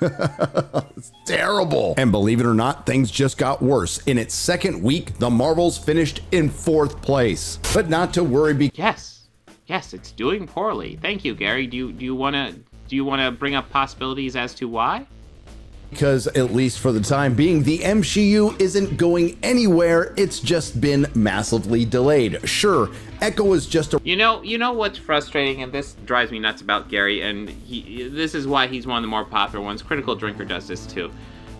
It's terrible. And believe it or not, things just got worse. In its second week, the Marvels finished in 4th place. But not to worry Yes, it's doing poorly. Thank you, Gary. Do you wanna bring up possibilities as to why? because at least for the time being, the MCU isn't going anywhere. It's just been massively delayed. Sure, Echo is just a... You know what's frustrating, and this drives me nuts about Gary, and this is why he's one of the more popular ones. Critical Drinker does this too.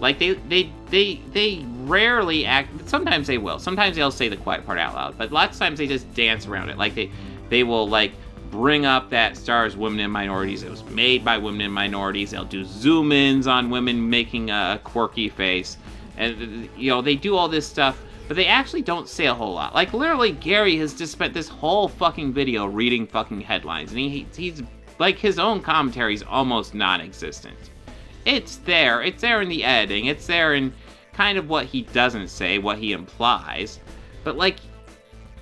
Like, they rarely act... Sometimes they will. Sometimes they'll say the quiet part out loud. But lots of times they just dance around it. Like, they will, like, bring up that stars women and minorities. It was made by women and minorities. They'll do zoom-ins on women making a quirky face. And, you know, they do all this stuff. But they actually don't say a whole lot. Like, literally, Gary has just spent this whole fucking video reading fucking headlines. And he's like, his own commentary is almost non-existent. It's there in the editing, it's there in kind of what he doesn't say, what he implies, but like,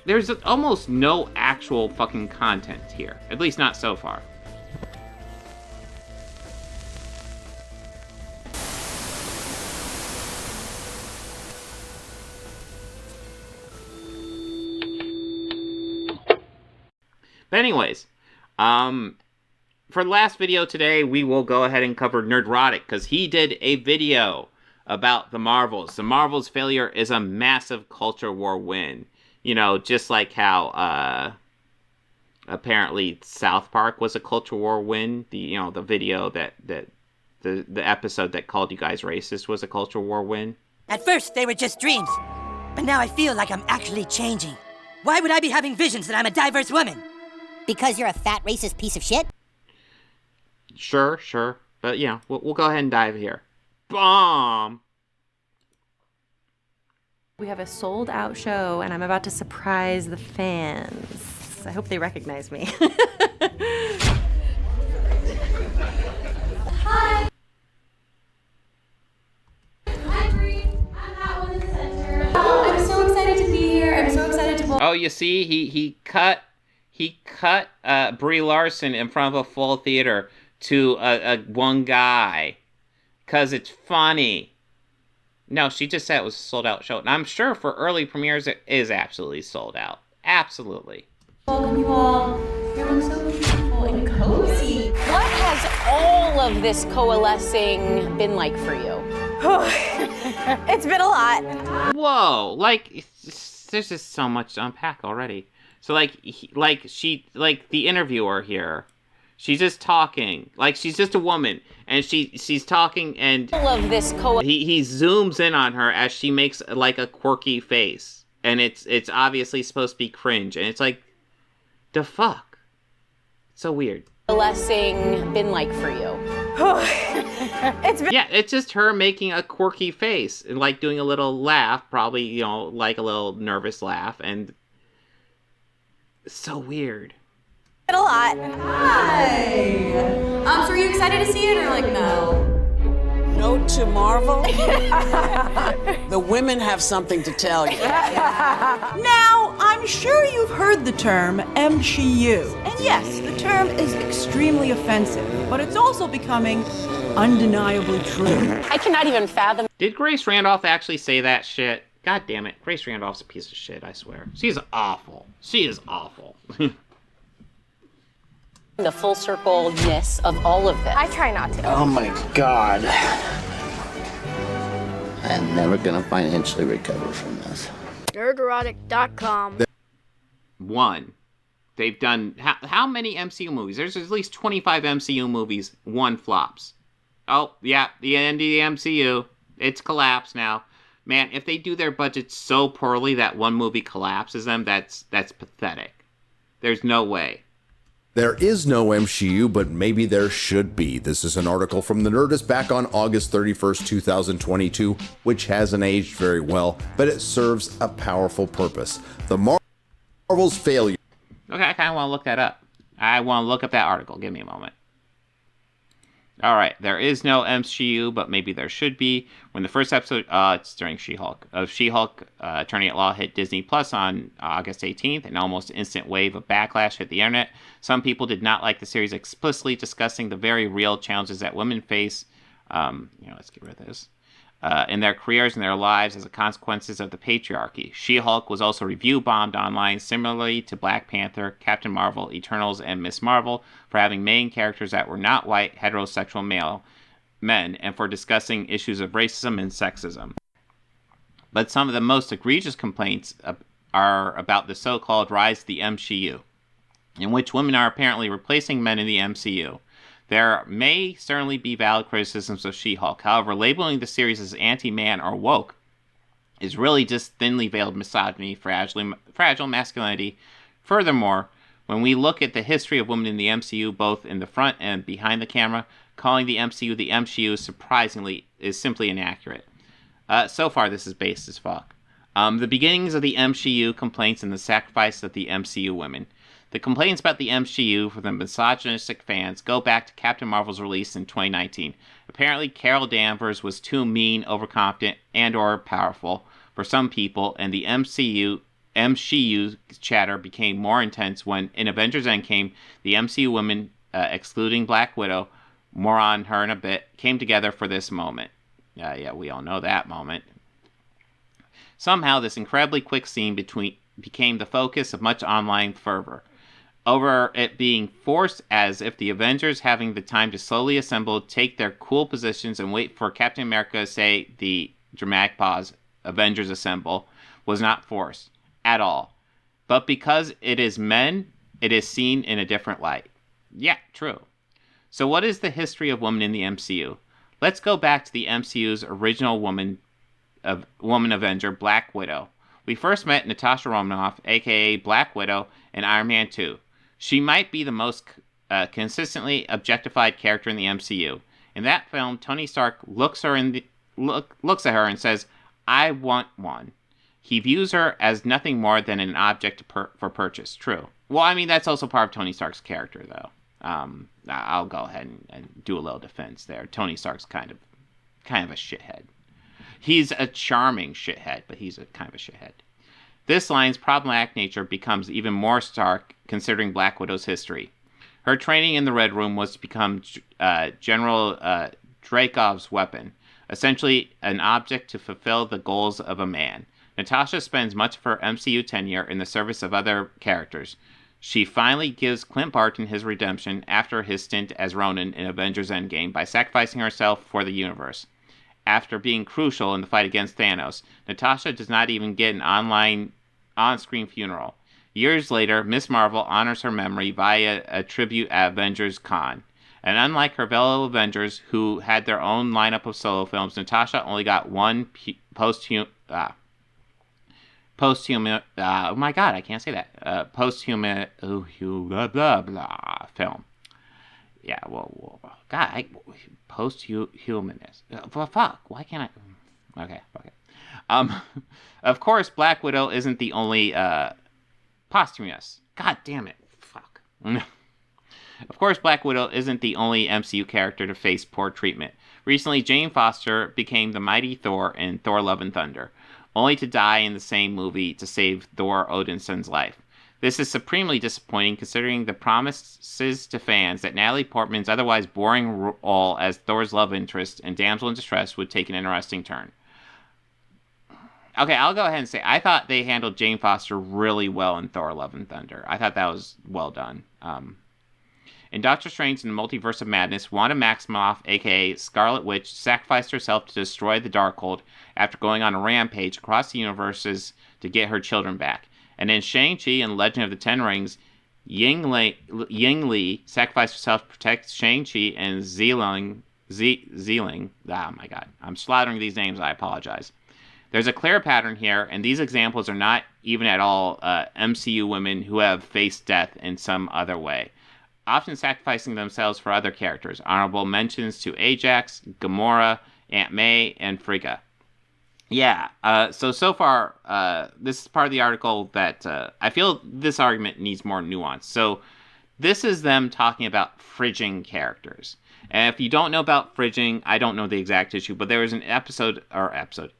there's almost no actual fucking content here, at least not so far. But anyways, for the last video today, we will go ahead and cover Nerdrotic, because he did a video about the Marvels. The Marvels' failure is a massive culture war win. You know, just like how, apparently South Park was a culture war win. The video the episode that called you guys racist was a culture war win. At first, they were just dreams. But now I feel like I'm actually changing. Why would I be having visions that I'm a diverse woman? Because you're a fat, racist piece of shit? Sure. But, yeah, we'll go ahead and dive here. Bomb! We have a sold-out show, and I'm about to surprise the fans. I hope they recognize me. Hi! I'm Bree. I'm that one in the center. I'm so excited to be here. I'm so excited to... Oh, you see? He cut Brie Larson in front of a full theater to a one guy, because it's funny. No, she just said it was a sold-out show. And I'm sure for early premieres it is absolutely sold out. Absolutely. Welcome you all. You look so beautiful and cozy. What has all of this coalescing been like for you? It's been a lot. Whoa, like, there's just so much to unpack already. So, the interviewer here, she's just talking, like, she's just a woman, and she's talking, and All of this he zooms in on her as she makes, like, a quirky face, and it's obviously supposed to be cringe, and it's like, the fuck? It's so weird. coalescing been like for you? Yeah, it's just her making a quirky face, and, like, doing a little laugh, probably, like a little nervous laugh, and it's so weird. Been a lot. Hi! So are you excited to see it or like no? Note to Marvel, the women have something to tell you. Now, I'm sure you've heard the term MCU. And yes, the term is extremely offensive, but it's also becoming undeniably true. I cannot even fathom. Did Grace Randolph actually say that shit? God damn it. Grace Randolph's a piece of shit, I swear. She's awful. She is awful. The full circle-ness of all of this. I try not to. Oh my God. I'm never gonna financially recover from this. Nerdrotic.com. One. They've done... How many MCU movies? There's at least 25 MCU movies. One flops. Oh, yeah. The end of the MCU. It's collapsed now. Man, if they do their budget so poorly that one movie collapses them, that's pathetic. There's no way. There is no MCU, but maybe there should be. This is an article from The Nerdist back on August 31st, 2022, which hasn't aged very well, but it serves a powerful purpose. The Marvel's failure. Okay, I kind of want to look that up. I want to look up that article. Give me a moment. All right, there is no MCU, but maybe there should be. When the first episode, it's during She-Hulk, of She-Hulk, Attorney at Law hit Disney Plus on August 18th, an almost instant wave of backlash hit the internet. Some people did not like the series explicitly discussing the very real challenges that women face Let's get rid of this. In their careers and their lives as a consequences of the patriarchy. She-Hulk was also review bombed online, similarly to Black Panther, Captain Marvel, Eternals, and Miss Marvel, for having main characters that were not white, heterosexual male men, and for discussing issues of racism and sexism. But some of the most egregious complaints are about the so-called rise of the MCU, in which women are apparently replacing men in the MCU. There may certainly be valid criticisms of She-Hulk. However, labeling the series as anti-man or woke is really just thinly veiled misogyny, fragile masculinity. Furthermore, when we look at the history of women in the MCU, both in the front and behind the camera, calling the MCU surprisingly is simply inaccurate. So far, this is based as fuck. The beginnings of the MCU complaints and the sacrifice of the MCU women. The complaints about the MCU from the misogynistic fans go back to Captain Marvel's release in 2019. Apparently, Carol Danvers was too mean, overconfident, and or powerful for some people, and the MCU chatter became more intense when, in Avengers Endgame, the MCU women, excluding Black Widow, more on her in a bit, came together for this moment. Yeah, we all know that moment. Somehow, this incredibly quick scene became the focus of much online fervor, over it being forced as if the Avengers having the time to slowly assemble, take their cool positions, and wait for Captain America to say the dramatic pause, Avengers assemble, was not forced at all. But because it is men, it is seen in a different light. Yeah, true. So what is the history of women in the MCU? Let's go back to the MCU's original woman Avenger, Black Widow. We first met Natasha Romanoff, aka Black Widow, in Iron Man 2. She might be the most consistently objectified character in the MCU. In that film, Tony Stark looks at her and says, "I want one." He views her as nothing more than an object for purchase. True. Well, I mean, that's also part of Tony Stark's character, though. I'll go ahead and do a little defense there. Tony Stark's kind of a shithead. He's a charming shithead, but he's a kind of a shithead. This line's problematic nature becomes even more stark considering Black Widow's history. Her training in the Red Room was to become General Dreykov's weapon, essentially an object to fulfill the goals of a man. Natasha spends much of her MCU tenure in the service of other characters. She finally gives Clint Barton his redemption after his stint as Ronin in Avengers Endgame by sacrificing herself for the universe. After being crucial in the fight against Thanos, Natasha does not even get an on-screen funeral. Years later, Miss Marvel honors her memory via a tribute at Avengers Con. And unlike her fellow Avengers, who had their own lineup of solo films, Natasha only got one posthumous film. Yeah, post-humanist. Fuck, why can't I? Okay. Of course, Black Widow isn't the only posthumous. God damn it, fuck. Of course, Black Widow isn't the only MCU character to face poor treatment. Recently, Jane Foster became the mighty Thor in Thor: Love and Thunder, only to die in the same movie to save Thor Odinson's life. This is supremely disappointing considering the promises to fans that Natalie Portman's otherwise boring role as Thor's love interest and damsel in distress would take an interesting turn. Okay, I'll go ahead and say I thought they handled Jane Foster really well in Thor: Love and Thunder. I thought that was well done. In Doctor Strange and the Multiverse of Madness, Wanda Maximoff, aka Scarlet Witch, sacrificed herself to destroy the Darkhold after going on a rampage across the universes to get her children back. And in Shang-Chi and Legend of the Ten Rings, Ying Li sacrificed herself to protect Shang-Chi and Xiling. Oh my god, I'm slaughtering these names, I apologize. There's a clear pattern here, and these examples are not even at all MCU women who have faced death in some other way, often sacrificing themselves for other characters. Honorable mentions to Ajax, Gamora, Aunt May, and Frigga. Yeah, so far, this is part of the article that I feel this argument needs more nuance. So this is them talking about fridging characters. And if you don't know about fridging, I don't know the exact issue, but there was an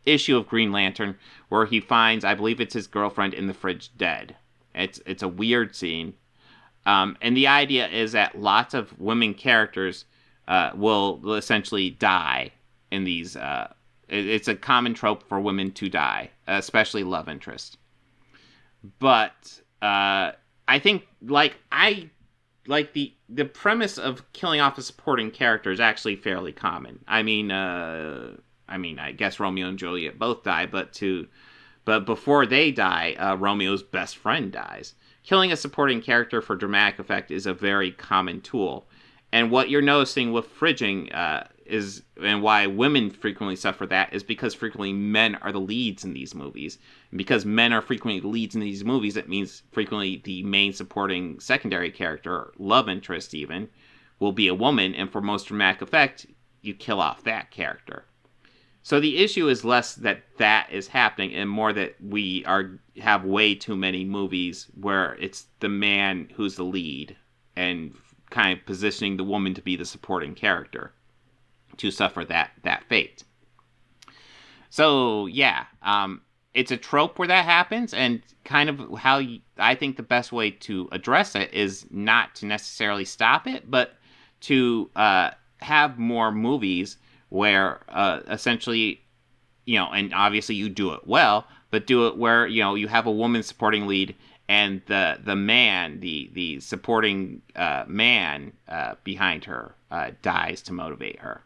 issue of Green Lantern where he finds, I believe it's his girlfriend in the fridge dead. It's a weird scene. And the idea is that lots of women characters will essentially die in these. It's a common trope for women to die, especially love interest. But I think the premise of killing off a supporting character is actually fairly common. I mean, I guess Romeo and Juliet both die, but before they die, Romeo's best friend dies. Killing a supporting character for dramatic effect is a very common tool. And what you're noticing with fridging is, and why women frequently suffer that, is because frequently men are the leads in these movies. And because men are frequently the leads in these movies, it means frequently the main supporting secondary character, love interest even, will be a woman, and for most dramatic effect, you kill off that character. So the issue is less that is happening, and more that we have way too many movies where it's the man who's the lead, and kind of positioning the woman to be the supporting character to suffer that fate. So yeah, it's a trope where that happens, and kind of how I think the best way to address it is not to necessarily stop it, but to have more movies where essentially, and obviously you do it well, but do it where, you have a woman supporting lead, and the man, the supporting man behind her dies to motivate her.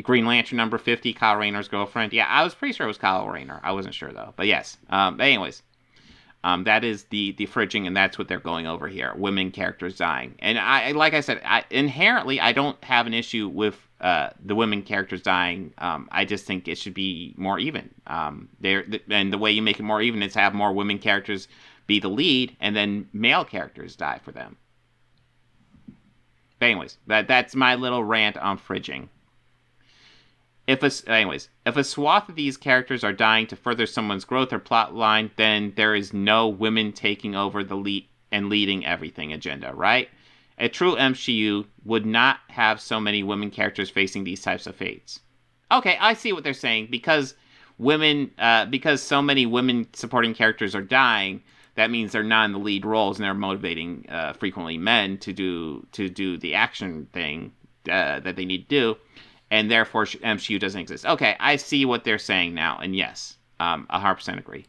Green Lantern number 50, Kyle Rayner's girlfriend. Yeah, I was pretty sure it was Kyle Rayner. I wasn't sure, though. But yes. But anyways, that is the fridging, and that's what they're going over here. Women characters dying. And like I said, inherently, I don't have an issue with the women characters dying. I just think it should be more even. And the way you make it more even is have more women characters be the lead, and then male characters die for them. But anyways, that's my little rant on fridging. If a swath of these characters are dying to further someone's growth or plot line, then there is no women taking over the lead and leading everything agenda, right? A true MCU would not have so many women characters facing these types of fates. Okay, I see what they're saying. Because so many women supporting characters are dying, that means they're not in the lead roles, and they're motivating frequently men to do the action thing that they need to do. And therefore, MCU doesn't exist. Okay, I see what they're saying now, and yes, 100% agree.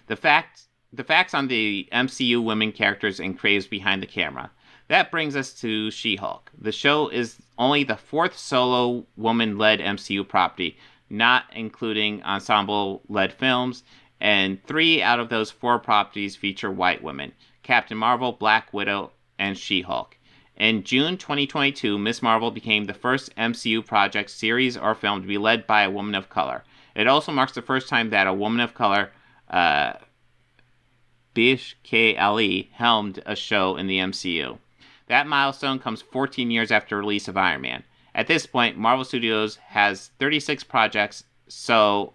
The facts on the MCU women characters and craves behind the camera. That brings us to She-Hulk. The show is only the fourth solo woman-led MCU property, not including ensemble-led films, and 3 out of those 4 properties feature white women: Captain Marvel, Black Widow, and She-Hulk. In June 2022, Ms. Marvel became the first MCU project, series, or film to be led by a woman of color. It also marks the first time that a woman of color, Buechler, helmed a show in the MCU. That milestone comes 14 years after the release of Iron Man. At this point, Marvel Studios has 36 projects, so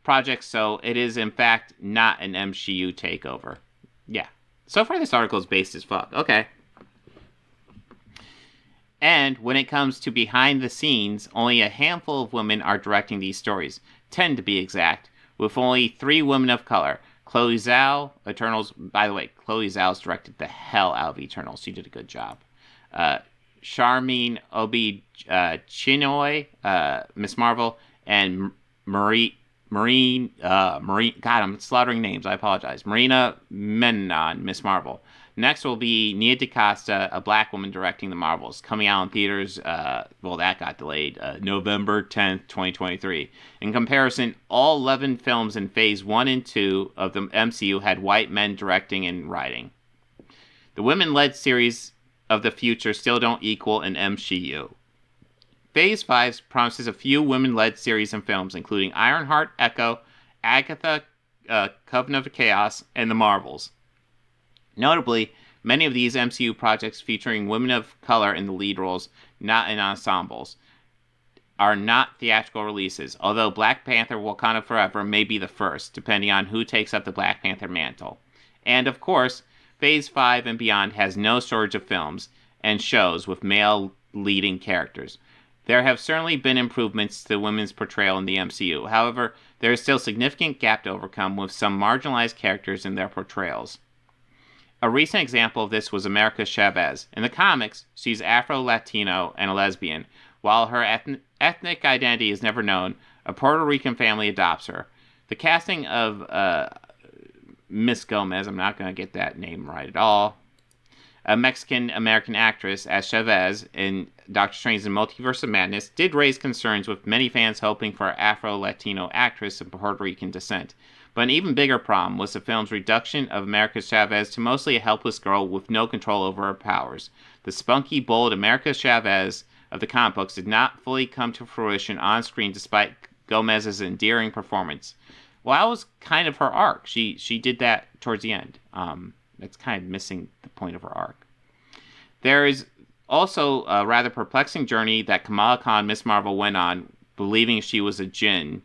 it is in fact not an MCU takeover. Yeah. So far this article is based as fuck. Okay. And when it comes to behind the scenes, only a handful of women are directing these stories, 10 to be exact, with only 3 women of color. Chloe Zhao, Eternals, by the way, Chloe Zhao's directed the hell out of Eternals. She did a good job. Charmine Obi-Chinoy, Miss Marvel, and Marine, God, I'm slaughtering names, I apologize. Marina Menon, Miss Marvel. Next will be Nia DaCosta, a black woman directing the Marvels, coming out in theaters, that got delayed, November 10th, 2023. In comparison, all 11 films in Phase 1 and 2 of the MCU had white men directing and writing. The women-led series of the future still don't equal an MCU. Phase 5 promises a few women-led series and films, including Ironheart, Echo, Agatha, Coven of Chaos, and The Marvels. Notably, many of these MCU projects featuring women of color in the lead roles, not in ensembles, are not theatrical releases, although Black Panther Wakanda Forever may be the first, depending on who takes up the Black Panther mantle. And of course, Phase 5 and beyond has no shortage of films and shows with male leading characters. There have certainly been improvements to women's portrayal in the MCU. However, there is still significant gap to overcome with some marginalized characters in their portrayals. A recent example of this was America Chavez. In the comics, she's Afro-Latino and a lesbian. While her ethnic identity is never known, a Puerto Rican family adopts her. The casting of Miss Gomez, I'm not going to get that name right at all, a Mexican-American actress as Chavez in Doctor Strange and Multiverse of Madness, did raise concerns, with many fans hoping for an Afro-Latino actress of Puerto Rican descent. But an even bigger problem was the film's reduction of America Chavez to mostly a helpless girl with no control over her powers. The spunky, bold America Chavez of the comic books did not fully come to fruition on screen despite Gomez's endearing performance. Well, that was kind of her arc. She did that towards the end. That's kind of missing the point of her arc. There is also a rather perplexing journey that Kamala Khan, Miss Marvel, went on, believing she was a djinn,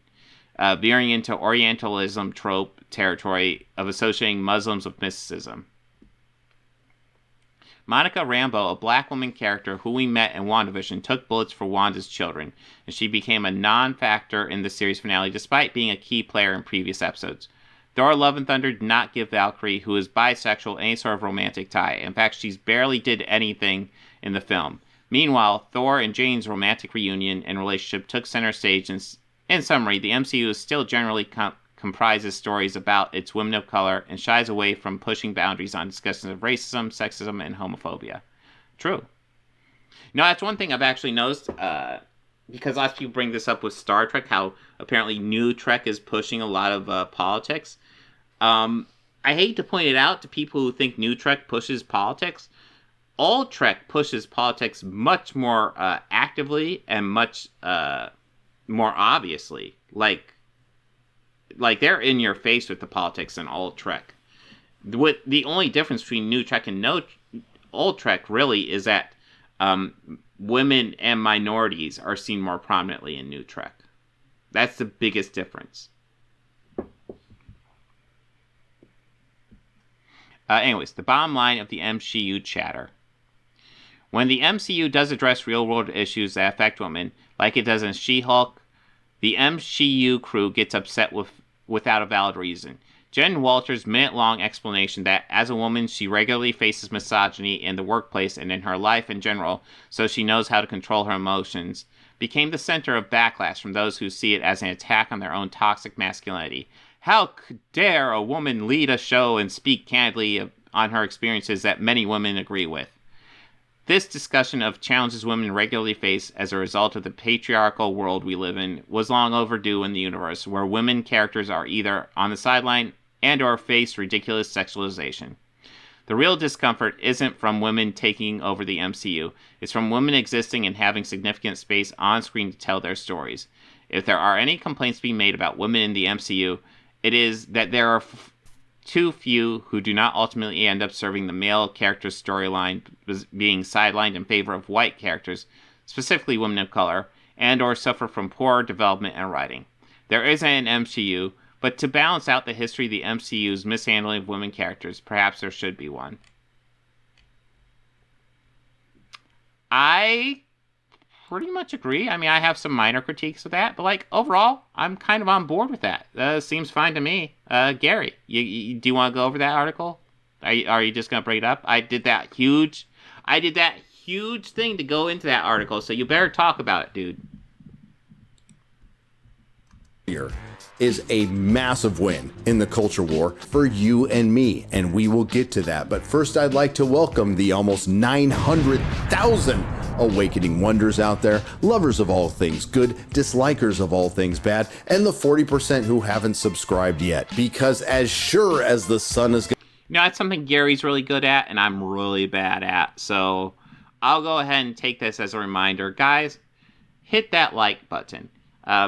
veering into Orientalism trope territory of associating Muslims with mysticism. Monica Rambeau, a black woman character who we met in WandaVision, took bullets for Wanda's children, and she became a non-factor in the series finale despite being a key player in previous episodes. Thor Love and Thunder did not give Valkyrie, who is bisexual, any sort of romantic tie. In fact, she barely did anything in the film. Meanwhile, Thor and Jane's romantic reunion and relationship took center stage. In summary, the MCU still generally comprises stories about its women of color and shies away from pushing boundaries on discussions of racism, sexism, and homophobia. True. No, that's one thing I've actually noticed, because lots of people bring this up with Star Trek, how apparently new Trek is pushing a lot of politics. I hate to point it out to people who think new Trek pushes politics. Old Trek pushes politics much more actively and much more obviously. Like they're in your face with the politics in old Trek. The only difference between new Trek and old Trek really is that women and minorities are seen more prominently in new Trek. That's the biggest difference. Anyways, the bottom line of the MCU chatter. When the MCU does address real-world issues that affect women, like it does in She-Hulk, the MCU crew gets upset without a valid reason. Jen Walters' minute-long explanation that, as a woman, she regularly faces misogyny in the workplace and in her life in general, so she knows how to control her emotions, became the center of backlash from those who see it as an attack on their own toxic masculinity. How dare a woman lead a show and speak candidly on her experiences that many women agree with? This discussion of challenges women regularly face as a result of the patriarchal world we live in was long overdue in the universe, where women characters are either on the sideline and or face ridiculous sexualization. The real discomfort isn't from women taking over the MCU, it's from women existing and having significant space on screen to tell their stories. If there are any complaints being made about women in the MCU, it is that there are too few who do not ultimately end up serving the male character's storyline, being sidelined in favor of white characters, specifically women of color, and or suffer from poor development and writing. There isn't an MCU, but to balance out the history of the MCU's mishandling of women characters, perhaps there should be one. I pretty much agree. I mean, I have some minor critiques of that, but overall, I'm kind of on board with that. Seems fine to me. Gary, you do you want to go over that article? Are you just going to bring it up? I did that huge thing to go into that article, so you better talk about it, dude. Here is a massive win in the culture war for you and me, and we will get to that. But first, I'd like to welcome the almost 900,000 Awakening Wonders out there, lovers of all things good, dislikers of all things bad, and the 40% who haven't subscribed yet. Because as sure as the sun is... That's something Gary's really good at, and I'm really bad at. So I'll go ahead and take this as a reminder. Guys, hit that like button.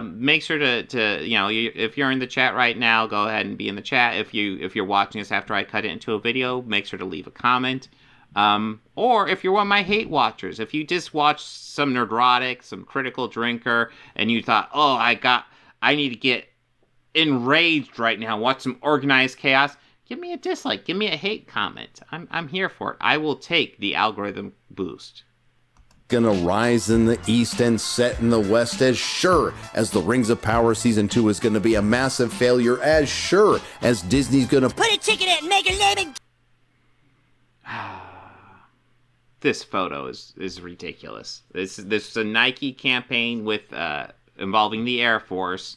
Make sure to if you're in the chat right now, go ahead and be in the chat. If you're watching this after I cut it into a video, make sure to leave a comment. Or if you're one of my hate watchers, if you just watched some Nerdrotic, some Critical Drinker, and you thought, oh, I need to get enraged right now, watch some organized chaos, give me a dislike, give me a hate comment. I'm here for it. I will take the algorithm boost. Gonna rise in the east and set in the west, as sure as the Rings of Power Season 2 is gonna be a massive failure, as sure as Disney's gonna put a chicken in and make a living. this photo is ridiculous. This is a Nike campaign with involving the Air Force,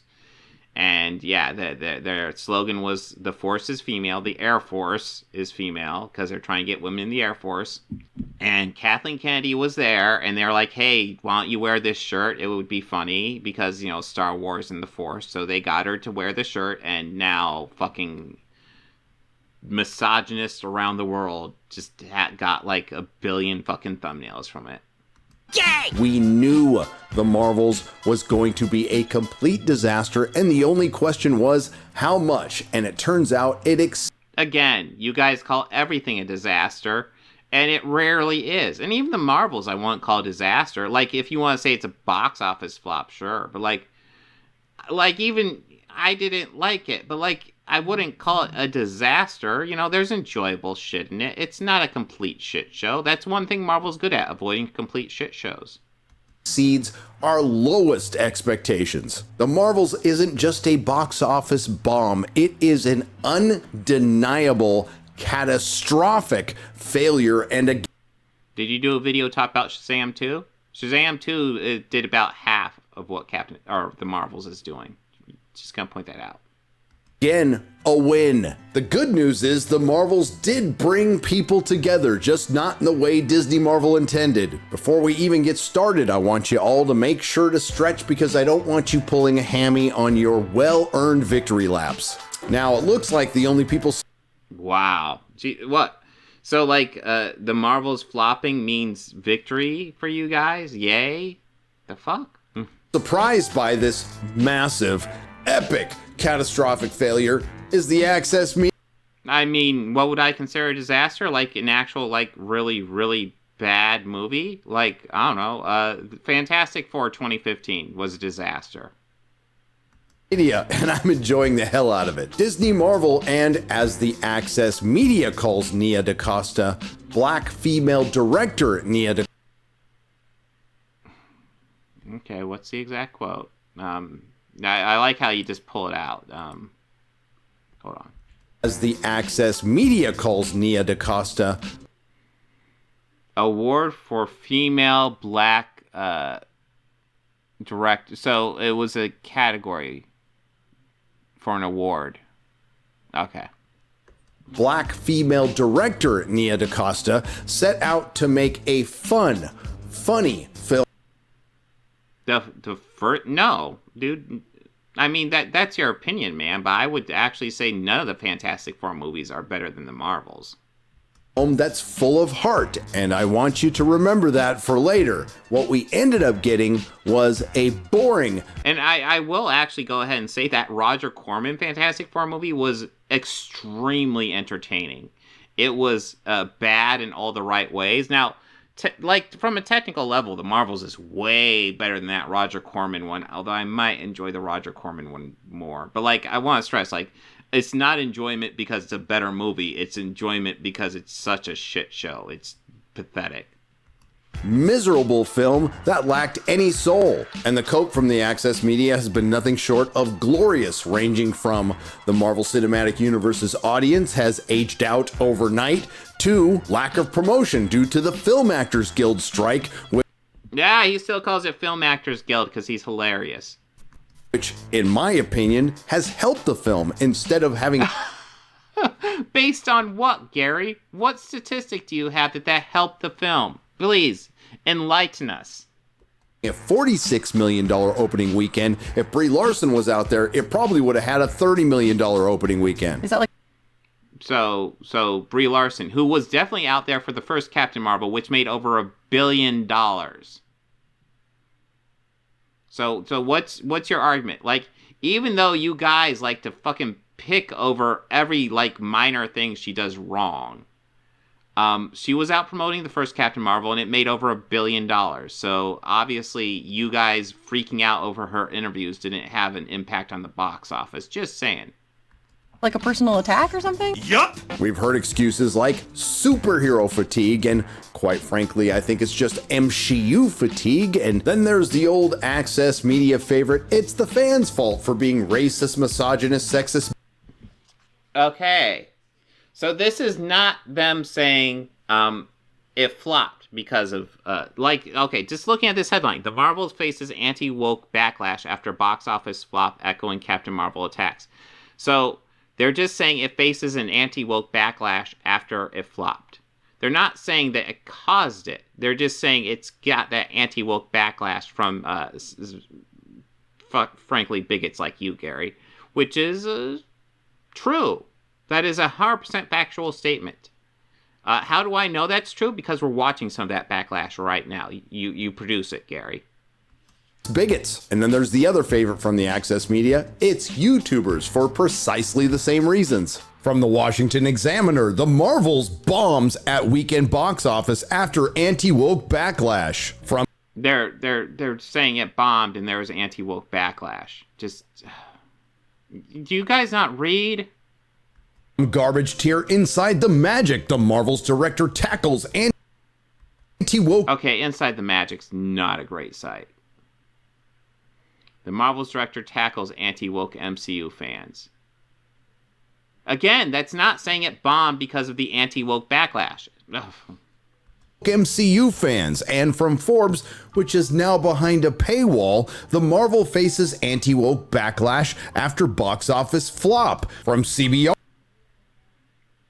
and yeah, their slogan was "The Force is female, the Air Force is female," because they're trying to get women in the Air Force. And Kathleen Kennedy was there, and they're like, "Hey, why don't you wear this shirt? It would be funny because Star Wars and the Force." So they got her to wear the shirt, and now fucking misogynists around the world just got like 1 billion fucking thumbnails from it. We knew the Marvels was going to be a complete disaster, and the only question was how much, and it turns out Again, you guys call everything a disaster, and it rarely is. And even the Marvels I won't call a disaster. Like, if you want to say it's a box office flop, sure. But like even I didn't like it, but like I wouldn't call it a disaster. There's enjoyable shit in it. It's not a complete shit show. That's one thing Marvel's good at, avoiding complete shit shows. Exceeds our lowest expectations. The Marvels isn't just a box office bomb. It is an undeniable, catastrophic failure and a... Did you do a video talk about Shazam 2? Shazam 2 did about half of what the Marvels is doing. Just gonna point that out. Again, a win. The good news is the Marvels did bring people together, just not in the way Disney Marvel intended. Before we even get started, I want you all to make sure to stretch because I don't want you pulling a hammy on your well-earned victory laps. Now, it looks like the only people... Wow. Gee, what? So, like, the Marvels flopping means victory for you guys? Yay? The fuck? Surprised by this massive, epic, catastrophic failure is the Access Media. I mean, what would I consider a disaster? Like an actual, like, really, really bad movie? Like, I don't know, Fantastic Four 2015 was a disaster. Media, and I'm enjoying the hell out of it. Disney Marvel and, as the Access Media calls Nia DaCosta, black female director Nia DaCosta. Okay, what's the exact quote? I like how you just pull it out. Hold on. As the Access Media calls Nia DaCosta. Award for female black director. So it was a category for an award. Okay. Black female director Nia DaCosta set out to make a funny film. No, dude. I mean, that's your opinion, man, but I would actually say none of the Fantastic Four movies are better than the Marvels. That's full of heart, and I want you to remember that for later. What we ended up getting was a boring... And I will actually go ahead and say that Roger Corman Fantastic Four movie was extremely entertaining. It was bad in all the right ways. Now, from a technical level, the Marvels is way better than that Roger Corman one, although I might enjoy the Roger Corman one more. But, like, I want to stress, like, it's not enjoyment because it's a better movie. It's enjoyment because it's such a shit show. It's pathetic. Miserable film that lacked any soul. And the cope from the Access Media has been nothing short of glorious, ranging from the Marvel Cinematic Universe's audience has aged out overnight to lack of promotion due to the Film Actors Guild strike. Yeah, he still calls it Film Actors Guild because he's hilarious. Which, in my opinion, has helped the film instead of having... Based on what, Gary? What statistic do you have that helped the film? Please, enlighten us. A $46 million opening weekend. If Brie Larson was out there, it probably would have had a $30 million opening weekend. Is that like... So Brie Larson, who was definitely out there for the first Captain Marvel, which made over $1 billion. So what's your argument? Like, even though you guys like to fucking pick over every, like, minor thing she does wrong, she was out promoting the first Captain Marvel, and it made over $1 billion. So, obviously, you guys freaking out over her interviews didn't have an impact on the box office. Just saying. Like a personal attack or something? Yup! We've heard excuses like superhero fatigue, and quite frankly, I think it's just MCU fatigue. And then there's the old Access Media favorite, it's the fans' fault for being racist, misogynist, sexist. Okay. So this is not them saying, it flopped because of, just looking at this headline, the Marvels faces anti-woke backlash after box office flop echoing Captain Marvel attacks. So they're just saying it faces an anti-woke backlash after it flopped. They're not saying that it caused it. They're just saying it's got that anti-woke backlash from, frankly, bigots like you, Gary, which is true. That is 100% factual statement. How do I know that's true? Because we're watching some of that backlash right now. You produce it, Gary. Bigots. And then there's the other favorite from the Access media. It's YouTubers for precisely the same reasons. From the Washington Examiner, the Marvels bombs at weekend box office after anti-woke backlash. From They're saying it bombed and there was anti-woke backlash. Just, do you guys not read? Garbage tier Inside the Magic, the Marvels director tackles anti-woke. Okay, Inside the Magic's not a great site. The Marvels director tackles anti-woke MCU fans. Again, that's not saying it bombed because of the anti-woke backlash. Ugh. MCU fans. And from Forbes, which is now behind a paywall, the Marvel faces anti-woke backlash after box office flop. From CBR.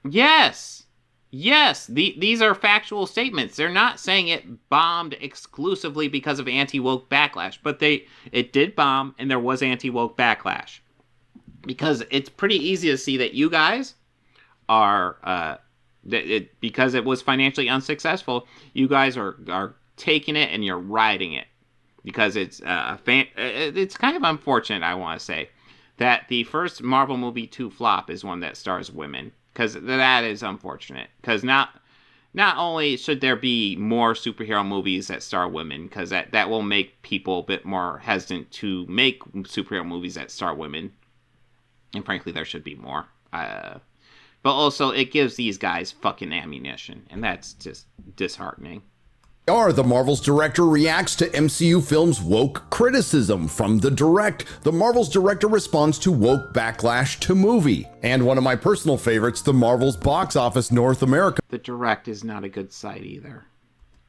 Yes. These are factual statements. They're not saying it bombed exclusively because of anti-woke backlash, but it did bomb and there was anti-woke backlash. Because it's pretty easy to see that you guys are, because it was financially unsuccessful, you guys are taking it and you're riding it. Because it's kind of unfortunate, I want to say, that the first Marvel movie to flop is one that stars women. Because that is unfortunate. Because not only should there be more superhero movies that star women, because that will make people a bit more hesitant to make superhero movies that star women. And frankly, there should be more. But also, it gives these guys fucking ammunition. And that's just disheartening. The Marvels director reacts to MCU films' woke criticism. From The Direct, the Marvels director responds to woke backlash to movie. And one of my personal favorites, the Marvels box office North America. The Direct is not a good site either.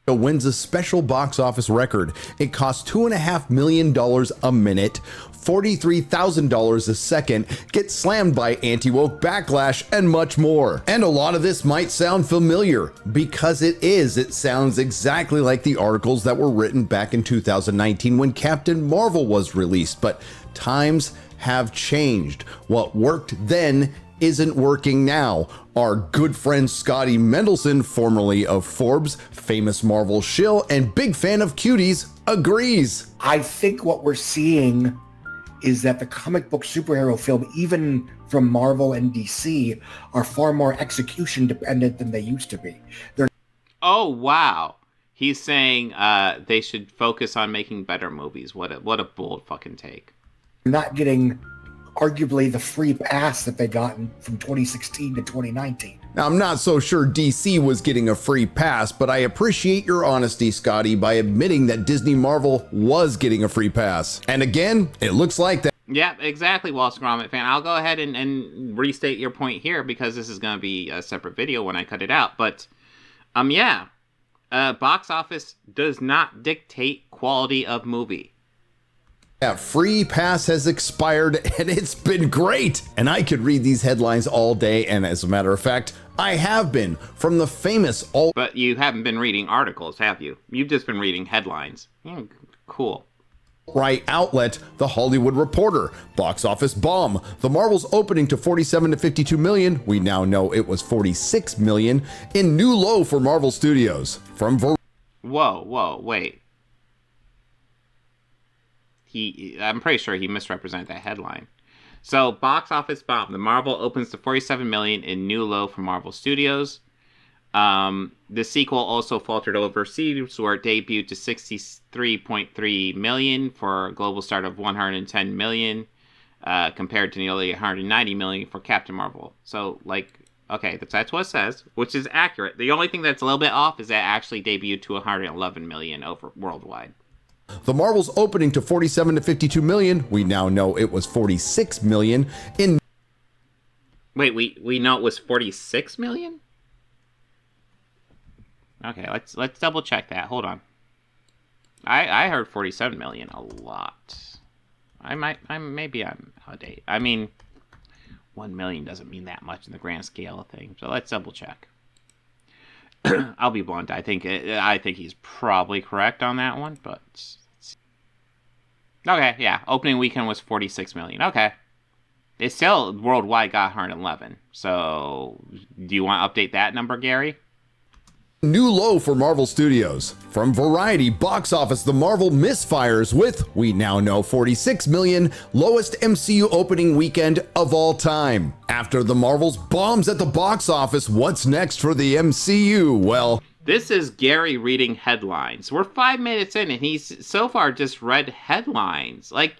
Wins a special box office record. It costs $2.5 million a minute, $43,000 a second, gets slammed by anti-woke backlash, and much more. And a lot of this might sound familiar, because it is. It sounds exactly like the articles that were written back in 2019 when Captain Marvel was released, but times have changed. What worked then isn't working now. Our good friend Scotty Mendelson, formerly of Forbes, famous Marvel shill, and big fan of cuties, agrees. I think what we're seeing is that the comic book superhero film, even from Marvel and DC, are far more execution dependent than they used to be. Oh, wow. He's saying they should focus on making better movies. What a bold fucking take. Not getting arguably the free pass that they got from 2016 to 2019. Now, I'm not so sure DC was getting a free pass, but I appreciate your honesty, Scotty, by admitting that Disney Marvel was getting a free pass. And again, it looks like that. Yeah, exactly, Walter Gromit fan. I'll go ahead and restate your point here because this is going to be a separate video when I cut it out. But, box office does not dictate quality of movie. That free pass has expired and it's been great. And I could read these headlines all day. And as a matter of fact, I have been from the famous But you haven't been reading articles, have you? You've just been reading headlines. Cool. Right outlet, The Hollywood Reporter. Box office bomb. The Marvels opening to 47 to 52 million. We now know it was 46 million in new low for Marvel Studios. From Whoa, wait. I'm pretty sure he misrepresented that headline. So, box office bomb. The Marvel opens to 47 million in new low for Marvel Studios. The sequel also faltered overseas, where it debuted to 63.3 million for a global start of 110 million, compared to nearly 190 million for Captain Marvel. So, okay, that's what it says, which is accurate. The only thing that's a little bit off is that it actually debuted to 111 million over worldwide. The Marvels opening to 47 to 52 million. We now know it was 46 million in. Wait, we know it was 46 million? Okay, let's double check that. Hold on. I heard 47 million a lot. Maybe I'm out of date. I mean, 1 million doesn't mean that much in the grand scale of things. So let's double check. I'll be blunt. I think he's probably correct on that one, but okay, yeah. Opening weekend was 46 million. Okay. It still worldwide got 111. So, do you want to update that number, Gary? New low for Marvel Studios. From Variety box office, the Marvel misfires with, we now know, 46 million, lowest MCU opening weekend of all time. After the Marvels bombs at the box office, what's next for the MCU? Well, this is Gary reading headlines. We're 5 minutes in and he's so far just read headlines. Like,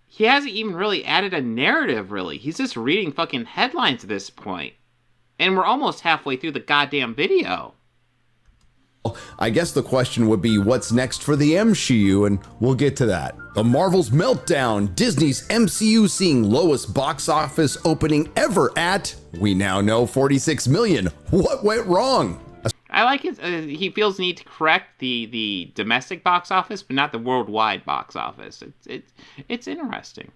he hasn't even really added a narrative, really. He's just reading fucking headlines at this point. And we're almost halfway through the goddamn video. I guess the question would be, what's next for the MCU? And we'll get to that. The Marvels meltdown. Disney's MCU seeing lowest box office opening ever at, we now know, 46 million. What went wrong? I like it. He feels the need to correct the domestic box office, but not the worldwide box office. It's interesting.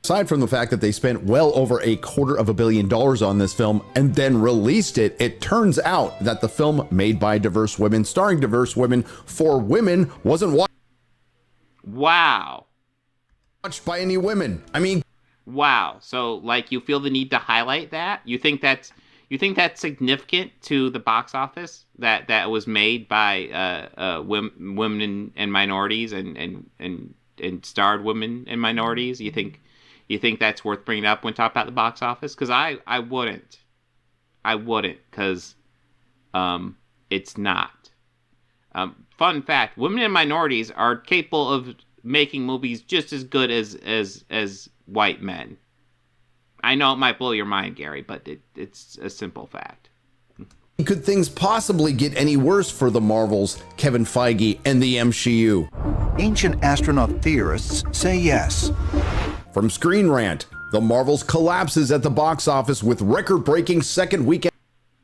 Aside from the fact that they spent well over $250 million on this film and then released it, it turns out that the film made by diverse women, starring diverse women for women, wasn't watched by any women. I mean, wow. So, like, you feel the need to highlight that? You think that's significant to the box office that was made by women and minorities and starred women and minorities? You think that's worth bringing up when talking about the box office? Because I wouldn't, because it's not. Fun fact: women and minorities are capable of making movies just as good as white men. I know it might blow your mind, Gary, but it's a simple fact. Could things possibly get any worse for the Marvels, Kevin Feige, and the MCU? Ancient astronaut theorists say yes. From Screen Rant, the Marvels collapses at the box office with record-breaking second weekend.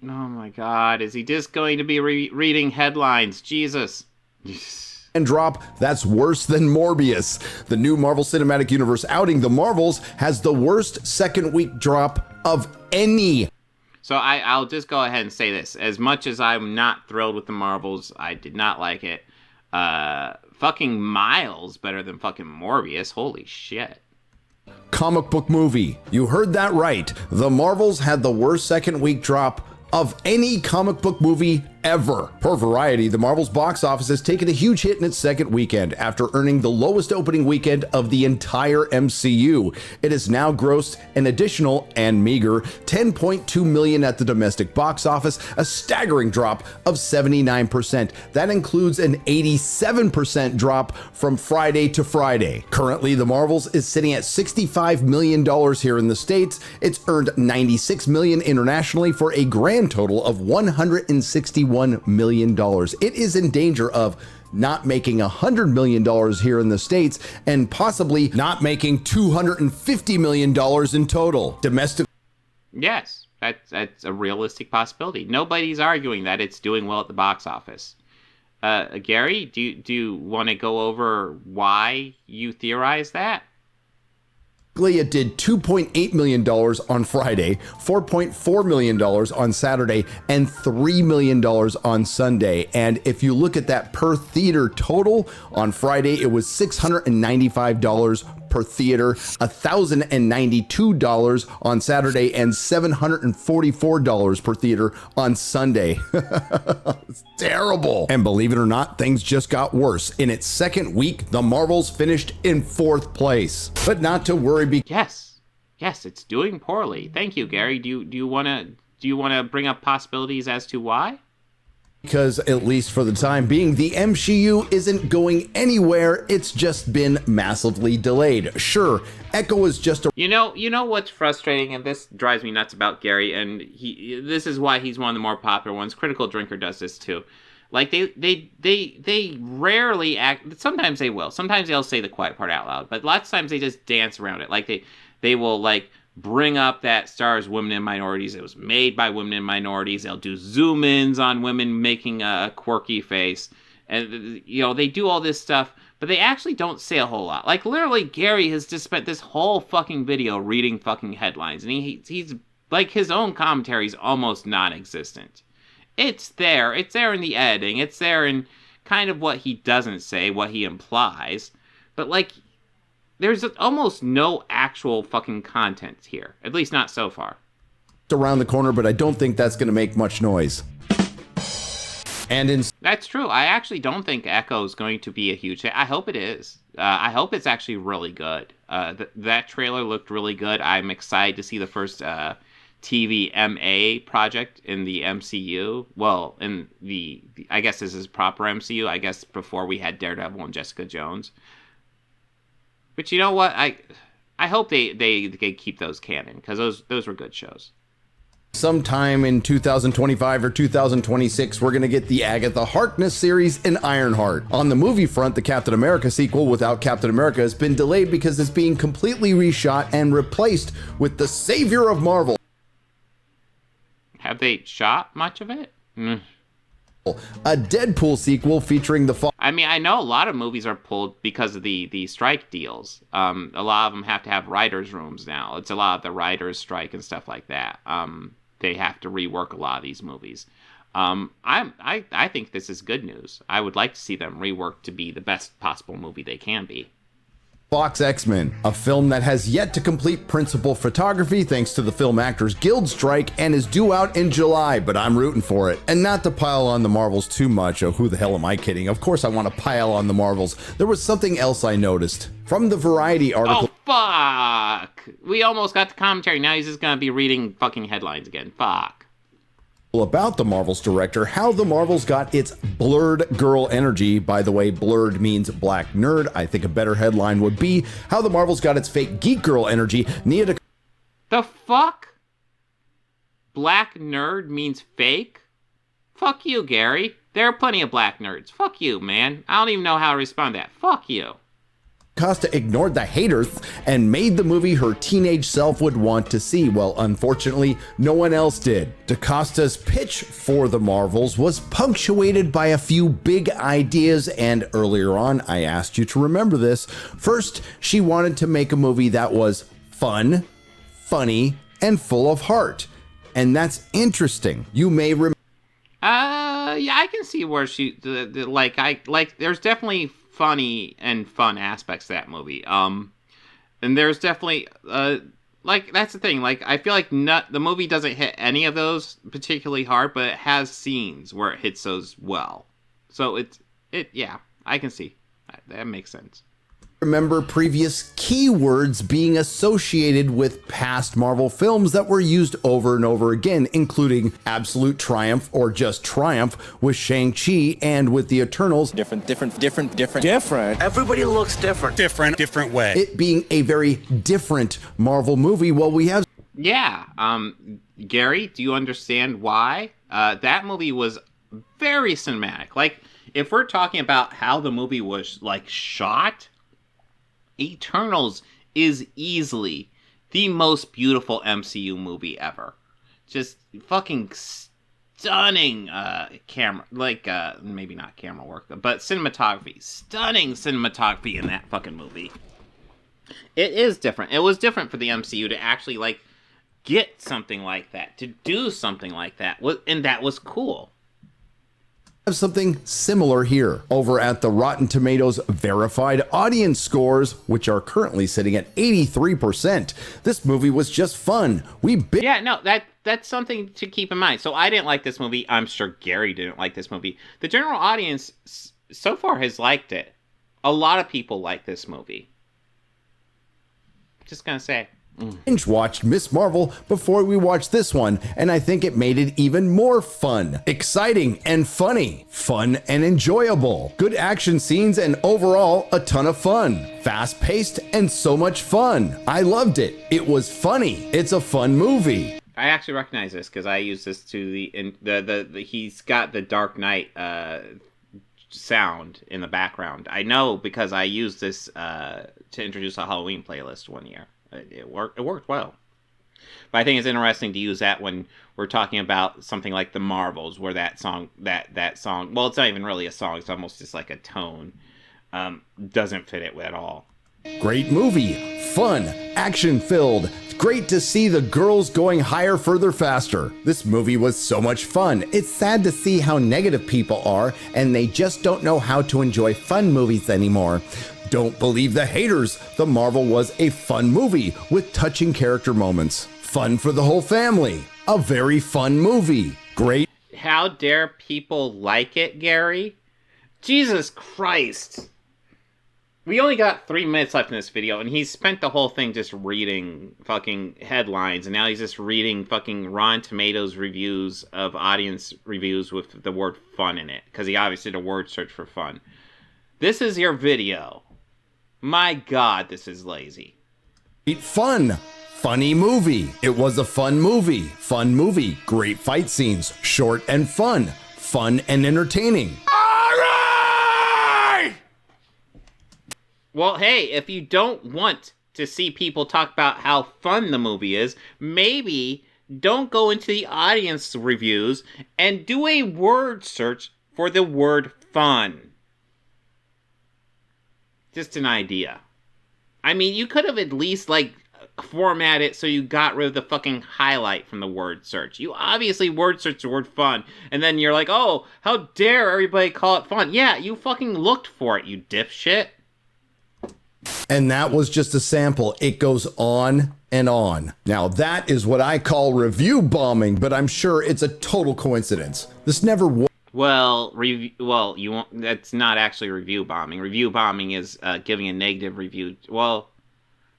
Oh my God, is he just going to be reading headlines? Jesus. And drop that's worse than Morbius. The new Marvel Cinematic Universe outing, The Marvels, has the worst second week drop of any. So I'll just go ahead and say this. As much as I'm not thrilled with The Marvels, I did not like it. Fucking miles better than fucking Morbius. Holy shit. Comic book movie. You heard that right. The Marvels had the worst second week drop of any comic book movie ever. Per Variety, the Marvel's box office has taken a huge hit in its second weekend after earning the lowest opening weekend of the entire MCU. It has now grossed an additional and meager $10.2 million at the domestic box office, a staggering drop of 79%. That includes an 87% drop from Friday to Friday. Currently, the Marvels is sitting at $65 million here in the States. It's earned $96 million internationally for a grand total of $161 million. It is in danger of not making $100 million here in the States and possibly not making $250 million in total. Domestic. Yes, that's a realistic possibility. Nobody's arguing that it's doing well at the box office. Gary, do you want to go over why you theorize that? It did $2.8 million on Friday, $4.4 million on Saturday, and $3 million on Sunday. And if you look at that per theater total, on Friday it was $695 per theater, $1,092 on Saturday, and $744 per theater on Sunday. It's terrible. And believe it or not, things just got worse. In its second week, the Marvels finished in 4th place. But not to worry. Yes, it's doing poorly. Thank you, Gary. Do you want to bring up possibilities as to why? Because, at least for the time being, the MCU isn't going anywhere. It's just been massively delayed. Sure, Echo is just a... You know what's frustrating, and this drives me nuts about Gary, and this is why he's one of the more popular ones. Critical Drinker does this too. Like, they rarely act... Sometimes they will. Sometimes they'll say the quiet part out loud. But lots of times they just dance around it. Like, they will, like, bring up that stars women and minorities. It was made by women and minorities. They'll do zoom-ins on women making a quirky face. And, you know, they do all this stuff, but they actually don't say a whole lot. Like, literally, Gary has just spent this whole fucking video reading fucking headlines. And he's like, his own commentary is almost non-existent. It's there. It's there in the editing. It's there in kind of what he doesn't say, what he implies. But, like, there's almost no actual fucking content here. At least not so far. Around the corner, but I don't think that's going to make much noise. That's true. I actually don't think Echo is going to be a huge hit. I hope it is. I hope it's actually really good. That trailer looked really good. I'm excited to see the first TV MA project in the MCU. Well, in the I guess this is proper MCU. I guess before we had Daredevil and Jessica Jones. But you know what? I hope they keep those canon, because those were good shows. Sometime in 2025 or 2026, we're going to get the Agatha Harkness series in Ironheart. On the movie front, the Captain America sequel without Captain America has been delayed because it's being completely reshot and replaced with the savior of Marvel. Have they shot much of it? A Deadpool sequel featuring the... I mean, I know a lot of movies are pulled because of the strike deals. A lot of them have to have writers' rooms now. It's a lot of the writers' strike and stuff like that. They have to rework a lot of these movies. I think this is good news. I would like to see them rework to be the best possible movie they can be. Fox X-Men, a film that has yet to complete principal photography thanks to the Film Actors Guild strike and is due out in July, but I'm rooting for it. And not to pile on the Marvels too much, oh, who the hell am I kidding? Of course I want to pile on the Marvels. There was something else I noticed. From the Variety article... Oh, fuck! We almost got the commentary, now he's just gonna be reading fucking headlines again. Fuck. About the Marvels director, how the Marvels got its blurred girl energy. By the way, blurred means black nerd. I think a better headline would be how the Marvels got its fake geek girl energy. The fuck? Black nerd means fake? Fuck you, Gary. There are plenty of black nerds. Fuck you, man. I don't even know how to respond to that. Fuck you. Costa ignored the haters and made the movie her teenage self would want to see. Well, unfortunately, no one else did. DaCosta's pitch for the Marvels was punctuated by a few big ideas, and earlier on, I asked you to remember this. First, she wanted to make a movie that was fun, funny, and full of heart. And that's interesting. You may remember. Yeah, I can see where she, there's definitely funny and fun aspects to that movie. And there's definitely that's the thing. Like, I feel like the movie doesn't hit any of those particularly hard, but it has scenes where it hits those well. So yeah, I can see that makes sense. Remember previous keywords being associated with past Marvel films that were used over and over again, including absolute triumph or just triumph with Shang-Chi and with the Eternals. Different. Everybody looks different. Different way. It being a very different Marvel movie. Well, we have... Yeah. Gary, do you understand why? That movie was very cinematic. Like, if we're talking about how the movie was, like, shot... Eternals is easily the most beautiful MCU movie ever. Just fucking stunning camera, maybe not camera work, but cinematography. Stunning cinematography in that fucking movie. It is different. It was different for the MCU to actually, get something like that, to do something like that, and that was cool. Have something similar here over at the Rotten Tomatoes verified audience scores, which are currently sitting at 83%. This movie was just fun. That's something to keep in mind. So I didn't like this movie. I'm sure Gary didn't like this movie. The general audience so far has liked it. A lot of people like this movie. Just gonna say. Binge watched Miss Marvel before we watched this one, and I think it made it even more fun, exciting and funny, fun and enjoyable, good action scenes, and overall a ton of fun, fast paced and so much fun. I loved it. It was funny. It's a fun movie. I actually recognize this because I use this to the he's got the Dark Knight sound in the background. I know because I used this to introduce a Halloween playlist one year. It worked well. But I think it's interesting to use that when we're talking about something like the Marvels, where that song, well, it's not even really a song, it's almost just like a tone, doesn't fit it at all. Great movie, fun, action-filled. It's great to see the girls going higher, further, faster. This movie was so much fun. It's sad to see how negative people are, and they just don't know how to enjoy fun movies anymore. Don't believe the haters. The Marvel was a fun movie with touching character moments. Fun for the whole family. A very fun movie. Great. How dare people like it, Gary? Jesus Christ. We only got 3 minutes left in this video, and he's spent the whole thing just reading fucking headlines, and now he's just reading fucking Rotten Tomatoes reviews of audience reviews with the word fun in it, because he obviously did a word search for fun. This is your video. My God, this is lazy. Fun. Funny movie. It was a fun movie. Fun movie. Great fight scenes. Short and fun. Fun and entertaining. Well, hey, if you don't want to see people talk about how fun the movie is, maybe don't go into the audience reviews and do a word search for the word fun. Just an idea. I mean, you could have at least, format it so you got rid of the fucking highlight from the word search. You obviously word searched the word fun, and then you're like, oh, how dare everybody call it fun. Yeah, you fucking looked for it, you dipshit. And that was just a sample. It goes on and on. Now, that is what I call review bombing, but I'm sure it's a total coincidence. This never was. Well, you won't. That's not actually review bombing. Review bombing is giving a negative review. Well,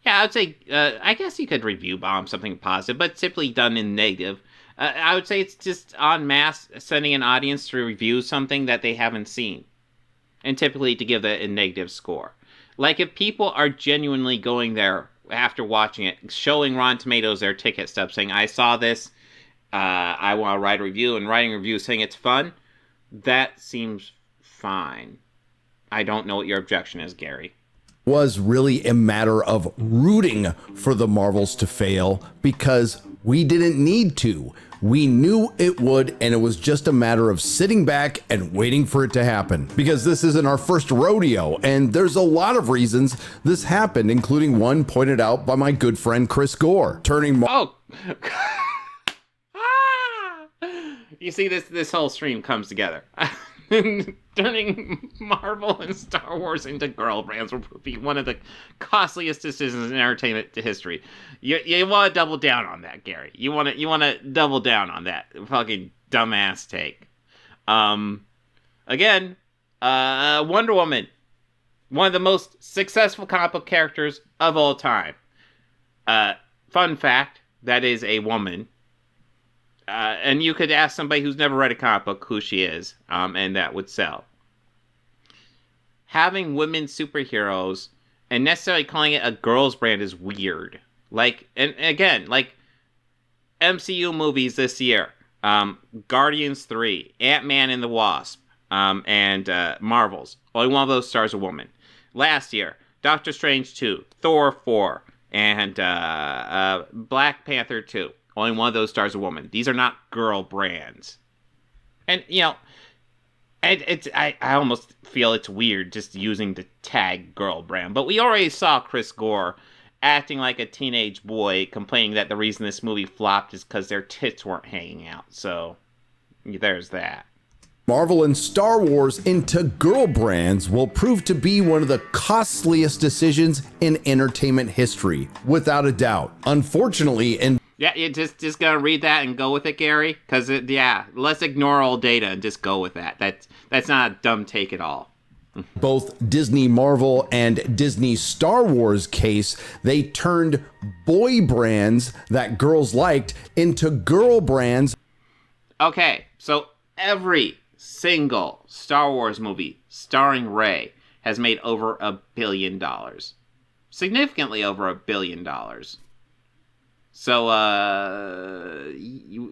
yeah, I would say, I guess you could review bomb something positive, but typically done in negative. I would say it's just en masse sending an audience to review something that they haven't seen, and typically to give that a negative score. Like, if people are genuinely going there after watching it, showing Rotten Tomatoes their ticket stub, saying, I saw this, I want to write a review, and writing a review saying it's fun, that seems fine. I don't know what your objection is, Gary. Was really a matter of rooting for the Marvels to fail because we didn't need to. We knew it would, and it was just a matter of sitting back and waiting for it to happen. Because this isn't our first rodeo, and there's a lot of reasons this happened, including one pointed out by my good friend Chris Gore, turning You see, this whole stream comes together. Turning Marvel and Star Wars into girl brands would be one of the costliest decisions in entertainment history. You want to double down on that, Gary. You want to double down on that fucking dumbass take. Again, Wonder Woman, one of the most successful comic book characters of all time. Fun fact, that is a woman. And you could ask somebody who's never read a comic book who she is, and that would sell. Having women superheroes and necessarily calling it a girl's brand is weird. And again, MCU movies this year, Guardians 3, Ant-Man and the Wasp, and Marvels. Only one of those stars a woman. Last year, Doctor Strange 2, Thor 4, and Black Panther 2. Only one of those stars a woman. These are not girl brands. And, I almost feel it's weird just using the tag girl brand. But we already saw Chris Gore acting like a teenage boy, complaining that the reason this movie flopped is because their tits weren't hanging out. So, there's that. Marvel and Star Wars into girl brands will prove to be one of the costliest decisions in entertainment history, without a doubt. Unfortunately, Yeah, you just gotta read that and go with it, Gary. Because, let's ignore all data and just go with that. That's not a dumb take at all. Both Disney Marvel and Disney Star Wars case, they turned boy brands that girls liked into girl brands. Okay, so every single Star Wars movie starring Rey has made over $1 billion. Significantly over $1 billion. So,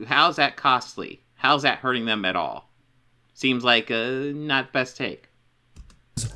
how's that costly? How's that hurting them at all? Seems like not the best take.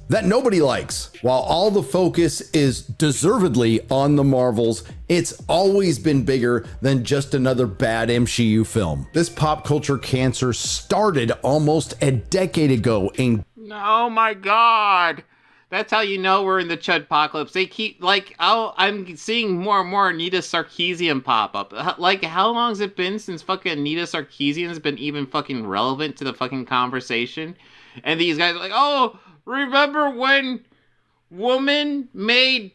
that nobody likes. While all the focus is deservedly on the Marvels, it's always been bigger than just another bad MCU film. This pop culture cancer started almost a decade ago in... Oh my god! That's how you know we're in the Chud apocalypse. They keep, like, I'm seeing more and more Anita Sarkeesian pop up. Like, how long has it been since fucking Anita Sarkeesian has been even fucking relevant to the fucking conversation? And these guys are like, oh, remember when woman made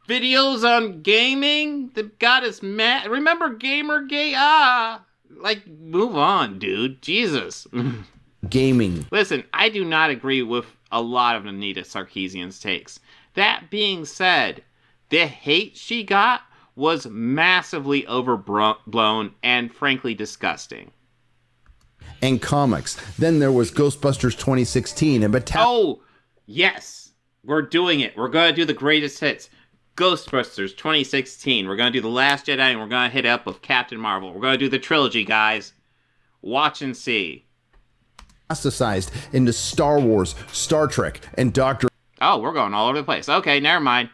videos on gaming that got us mad? Remember Gamergate? Like, move on, dude. Jesus. Gaming. Listen, I do not agree with a lot of Anita Sarkeesian's takes. That being said, the hate she got was massively overblown and frankly disgusting. And comics. Then there was Ghostbusters 2016 and Oh, yes. We're doing it. We're going to do the greatest hits. Ghostbusters 2016. We're going to do The Last Jedi and we're going to hit up with Captain Marvel. We're going to do the trilogy, guys. Watch and see. Metastasized into Star Wars, Star Trek, and Doctor... Oh, we're going all over the place. Okay, never mind.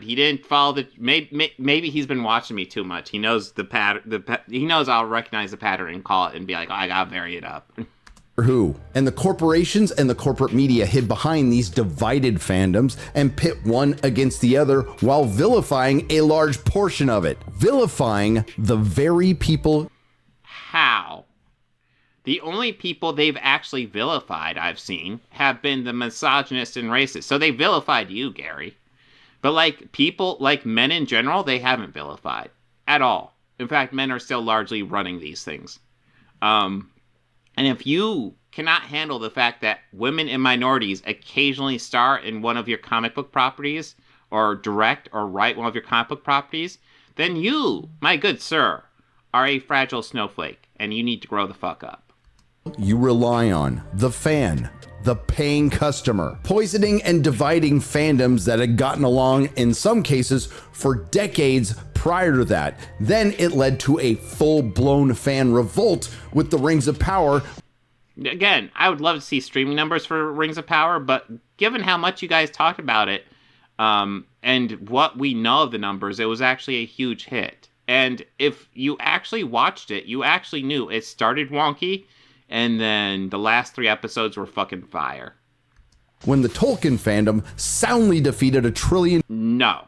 He didn't follow the... Maybe he's been watching me too much. He knows the pattern. He knows I'll recognize the pattern and call it and be like, oh, I gotta vary it up. Who? And the corporations and the corporate media hid behind these divided fandoms and pit one against the other while vilifying a large portion of it. Vilifying the very people... How? The only people they've actually vilified, I've seen, have been the misogynist and racist. So they vilified you, Gary. But, like, people, like men in general, they haven't vilified. At all. In fact, men are still largely running these things. And if you cannot handle the fact that women and minorities occasionally star in one of your comic book properties, or direct or write one of your comic book properties, then you, my good sir, are a fragile snowflake, and you need to grow the fuck up. You rely on the fan, the paying customer, poisoning and dividing fandoms that had gotten along in some cases for decades prior to that. Then it led to a full-blown fan revolt with the Rings of Power. Again, I would love to see streaming numbers for Rings of Power, but given how much you guys talked about it, and what we know of the numbers, it was actually a huge hit. And if you actually watched it, you actually knew it started wonky, and then the last 3 episodes were fucking fire. When the Tolkien fandom soundly defeated $1 trillion... No.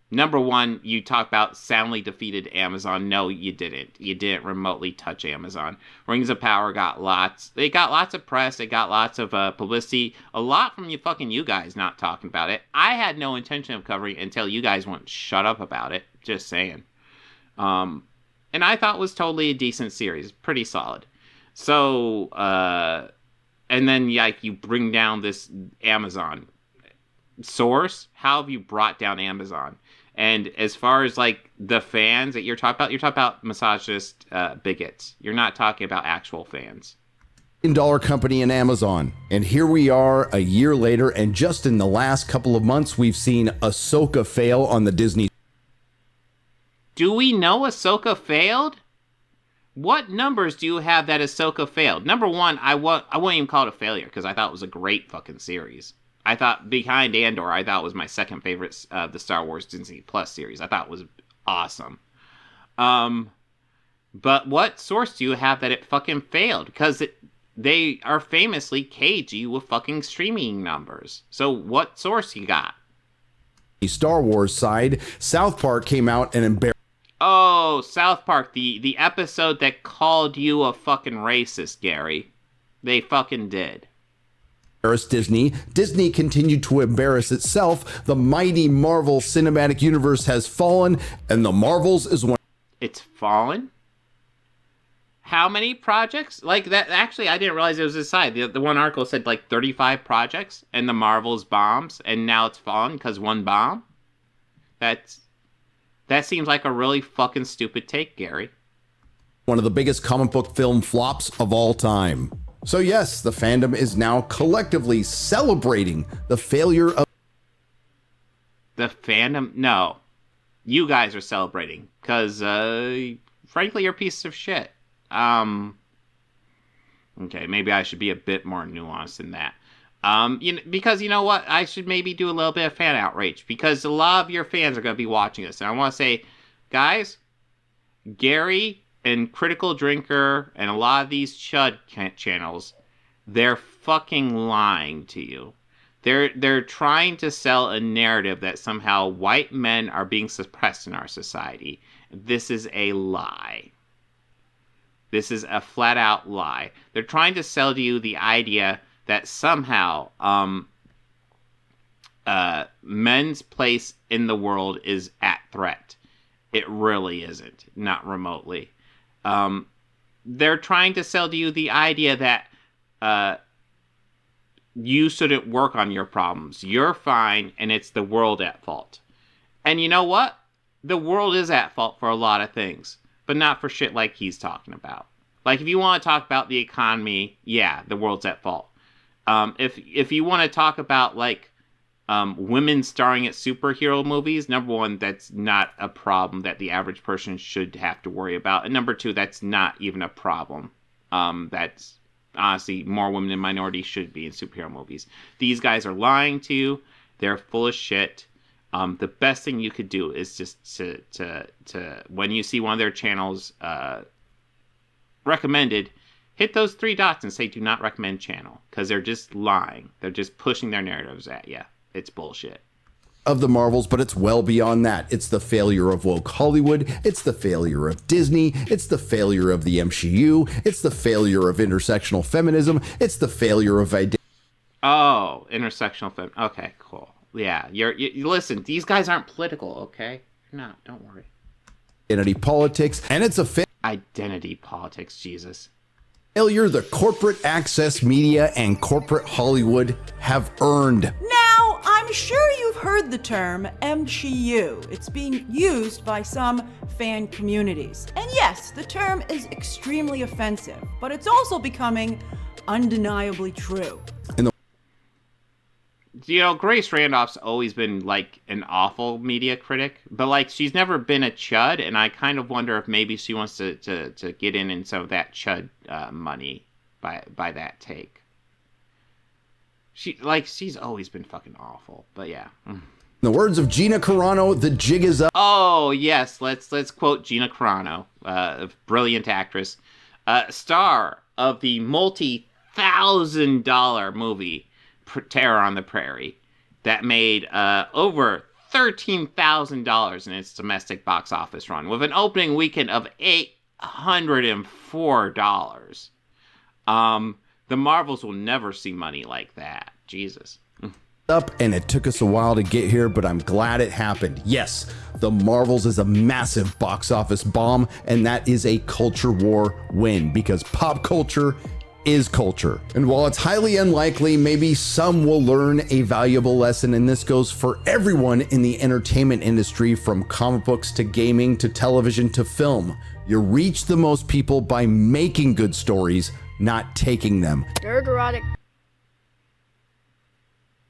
Number one, you talk about soundly defeated Amazon. No, you didn't. You didn't remotely touch Amazon. Rings of Power got lots. They got lots of press. They got lots of publicity. A lot from you guys not talking about it. I had no intention of covering it until you guys wouldn't shut up about it. Just saying. And I thought it was totally a decent series. Pretty solid. So, and then like you bring down this Amazon source. How have you brought down Amazon? And as far as like the fans that you're talking about misogynist bigots. You're not talking about actual fans. $1 company in Amazon. And here we are a year later, and just in the last couple of months, we've seen Ahsoka fail on the Disney. Do we know Ahsoka failed? What numbers do you have that Ahsoka failed? Number one, I wouldn't even call it a failure because I thought it was a great fucking series. I thought behind Andor, I thought was my second favorite of the Star Wars Disney Plus series. I thought it was awesome. But what source do you have that it fucking failed? Because they are famously cagey with fucking streaming numbers. So what source you got? Star Wars side, South Park came out and embarrassed. Oh, South Park, the episode that called you a fucking racist, Gary. They fucking did. Disney. Disney continued to embarrass itself. The mighty Marvel Cinematic Universe has fallen, and the Marvels is one. It's fallen? How many projects? Like that, actually, I didn't realize it was this side. The one article said like 35 projects, and the Marvels bombs, and now it's fallen because one bomb? That seems like a really fucking stupid take, Gary. One of the biggest comic book film flops of all time. So yes, the fandom is now collectively celebrating the failure of... The fandom? No. You guys are celebrating, because, frankly, you're pieces of shit. Okay, maybe I should be a bit more nuanced than that. Because you know what? I should maybe do a little bit of fan outrage, because a lot of your fans are going to be watching this. And I want to say, guys, Gary and Critical Drinker and a lot of these chud channels, they're fucking lying to you. They're trying to sell a narrative that somehow white men are being suppressed in our society. This is a lie. This is a flat out lie. They're trying to sell to you the idea that somehow men's place in the world is at threat. It really isn't, not remotely. They're trying to sell to you the idea that you shouldn't work on your problems. You're fine, and it's the world at fault. And you know what? The world is at fault for a lot of things, but not for shit like he's talking about. Like, if you want to talk about the economy, yeah, the world's at fault. If you want to talk about, like, women starring at superhero movies, number one, that's not a problem that the average person should have to worry about. And number two, that's not even a problem. That's, honestly, more women and minorities should be in superhero movies. These guys are lying to you. They're full of shit. The best thing you could do is just to when you see one of their channels recommended, hit those 3 dots and say do not recommend channel, because they're just lying. They're just pushing their narratives at you. It's bullshit. Of the Marvels, but it's well beyond that. It's the failure of woke Hollywood. It's the failure of Disney. It's the failure of the MCU. It's the failure of intersectional feminism. It's the failure of Oh, intersectional fem. Okay, cool. Yeah, you listen. These guys aren't political, okay? You're not. Don't worry. Identity politics, and it's a identity politics. Jesus. Failure the corporate access media and corporate Hollywood have earned. Now, I'm sure you've heard the term MCU. It's being used by some fan communities. And yes, the term is extremely offensive, but it's also becoming undeniably true. Grace Randolph's always been, like, an awful media critic, but, like, she's never been a chud, and I kind of wonder if maybe she wants to get in some of that chud money by that take. She's always been fucking awful, but yeah. In the words of Gina Carano, the jig is up. Oh, yes, let's quote Gina Carano, a brilliant actress, star of the multi-$1,000 movie Terror on the Prairie, that made over $13,000 in its domestic box office run, with an opening weekend of $804. The Marvels will never see money like that. Jesus. Up, and it took us a while to get here, but I'm glad it happened. Yes, The Marvels is a massive box office bomb, and that is a culture war win, because pop culture is culture. And while it's highly unlikely, maybe some will learn a valuable lesson, and this goes for everyone in the entertainment industry, from comic books to gaming to television to film. You reach the most people by making good stories, not taking them. Nerdrotic.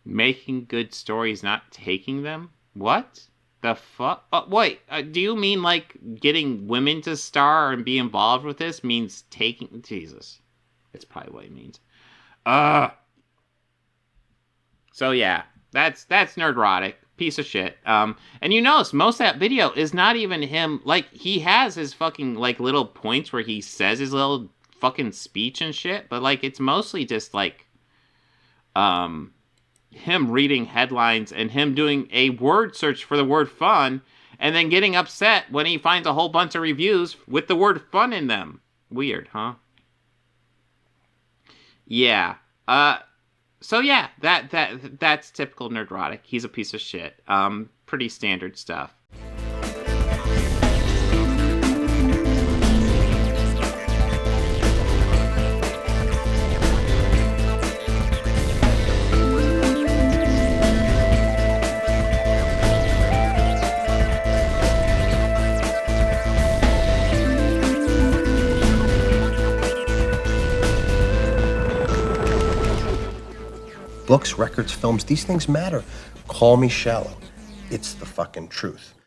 Making good stories, not taking them? What the fuck? Wait, do you mean, like, getting women to star and be involved with this means taking... Jesus. That's probably what he means. So yeah, that's Nerdrotic. Piece of shit. And you notice most of that video is not even him. Like, he has his fucking, like, little points where he says his little fucking speech and shit, but, like, it's mostly just, like, him reading headlines and him doing a word search for the word fun, and then getting upset when he finds a whole bunch of reviews with the word fun in them. Weird, huh? Yeah. So yeah, that's typical Nerdrotic. He's a piece of shit. Pretty standard stuff. Books, records, films, these things matter. Call me shallow. It's the fucking truth.